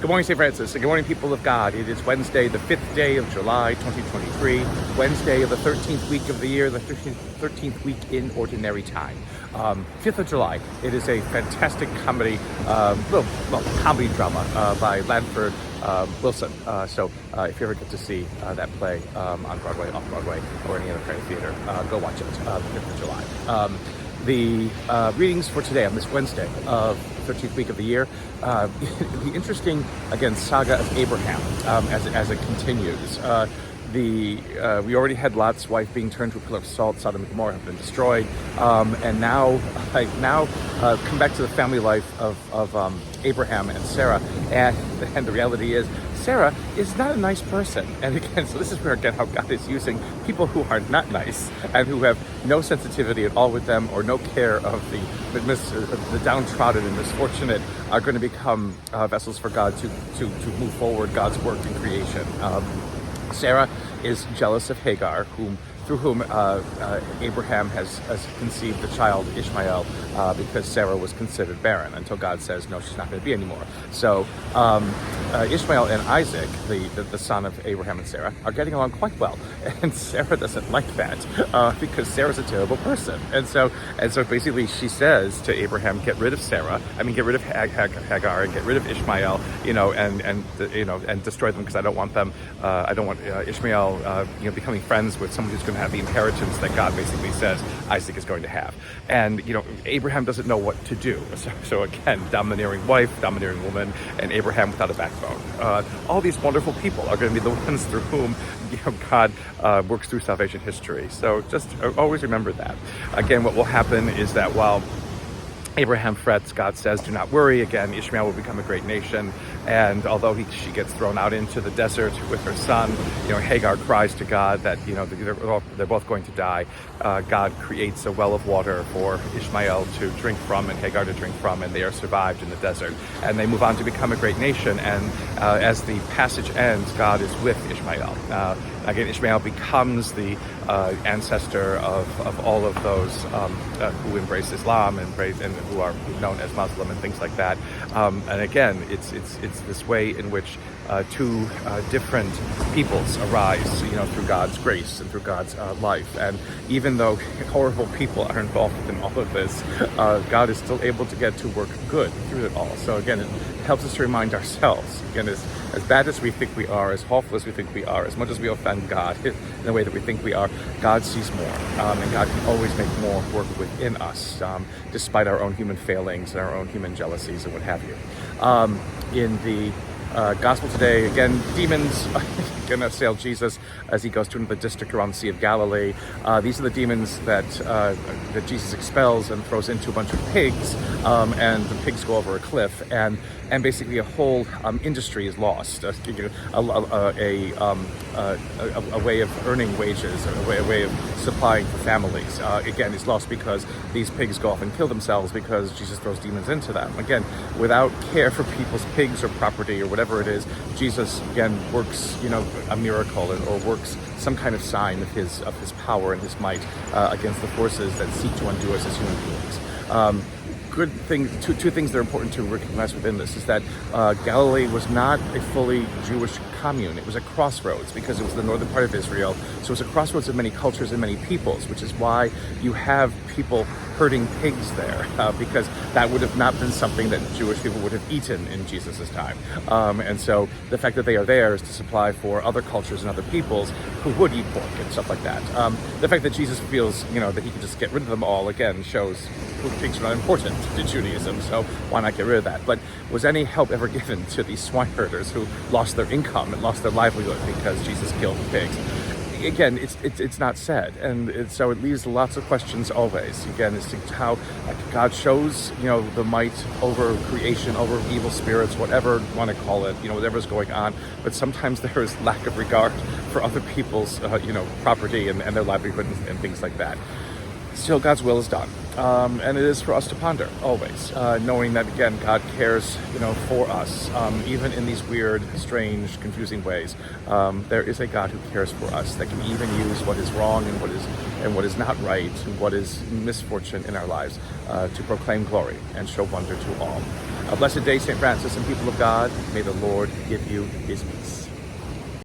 Good morning, St. Francis, and good morning, people of God. It is Wednesday, the 5th day of July, 2023, Wednesday of the 13th week of the year, the 13th week in Ordinary Time. 5th of July, it is a fantastic comedy, comedy drama by Lanford Wilson. So if you ever get to see that play on Broadway, off Broadway, or any other kind of theater, go watch it, the 5th of July. The readings for today on this Wednesday of 13th week of the year, the interesting, again, saga of Abraham as it continues. We already had Lot's wife being turned to a pillar of salt. Sodom and Gomorrah have been destroyed, and now come back to the family life of Abraham and Sarah, and the reality is Sarah is not a nice person. And again, so this is where, again, how God is using people who are not nice and who have no sensitivity at all with them, or no care of the downtrodden and misfortunate, are going to become vessels for God to move forward God's work in creation. Sarah is jealous of Hagar, through whom Abraham has conceived the child Ishmael, because Sarah was considered barren until God says, no, she's not going to be anymore. So Ishmael and Isaac, the son of Abraham and Sarah, are getting along quite well, and Sarah doesn't like that because Sarah's a terrible person. And so basically she says to Abraham, get rid of Hagar, and get rid of Ishmael, and destroy them, because I don't want them. I don't want Ishmael, becoming friends with someone who's going to have the inheritance that God basically says Isaac is going to have. And Abraham doesn't know what to do. So again, domineering wife, domineering woman, and Abraham without a backbone. All these wonderful people are going to be the ones through whom God works through salvation history. So just always remember that. Again, what will happen is that while Abraham frets, God says, do not worry. Again, Ishmael will become a great nation. And although she gets thrown out into the desert with her son, Hagar cries to God that, they're both going to die. God creates a well of water for Ishmael to drink from and Hagar to drink from, and they are survived in the desert. And they move on to become a great nation. And as the passage ends, God is with Ishmael. Again, Ishmael becomes the ancestor of all of those who embrace Islam and who are known as Muslim and things like that. And again, it's this way in which two different peoples arise, through God's grace and through God's life. And even though horrible people are involved in all of this, God is still able to get to work good through it all. So again, it helps us to remind ourselves, again, as bad as we think we are, as awful as we think we are, as much as we offend God in the way that we think we are, God sees more, and God can always make more work within us, despite our own human failings and our own human jealousies and what have you. In the Gospel today, again, demons going to assail Jesus as he goes to the district around the Sea of Galilee. These are the demons that Jesus expels and throws into a bunch of pigs, and the pigs go over a cliff, and basically a whole industry is lost. A way of earning wages, a way of supplying for families, again, is lost because these pigs go off and kill themselves because Jesus throws demons into them. Again, without care for people's pigs or property or whatever it is, Jesus again works, a miracle or works some kind of sign of his power and his might against the forces that seek to undo us as human beings. Good thing, two things that are important to recognize within this is that Galilee was not a fully Jewish commune. It was a crossroads because it was the northern part of Israel. So it was a crossroads of many cultures and many peoples, which is why you have people herding pigs there, because that would have not been something that Jewish people would have eaten in Jesus's time. And so the fact that they are there is to supply for other cultures and other peoples who would eat pork and stuff like that. The fact that Jesus feels, that he can just get rid of them all, again, shows pigs are not important to Judaism, so why not get rid of that? But was any help ever given to these swine herders who lost their income and lost their livelihood because Jesus killed the pigs? Again, it's not said, and so it leaves lots of questions always. Again, as to how God shows, the might over creation, over evil spirits, whatever you want to call it, whatever's going on. But sometimes there is lack of regard for other people's, property and their livelihood and things like that. Still, God's will is done, and it is for us to ponder always, knowing that again God cares, for us, even in these weird, strange, confusing ways. There is a God who cares for us, that can even use what is wrong and what is not right, and what is misfortune in our lives, to proclaim glory and show wonder to all. A blessed day, St. Francis and people of God. May the Lord give you his peace.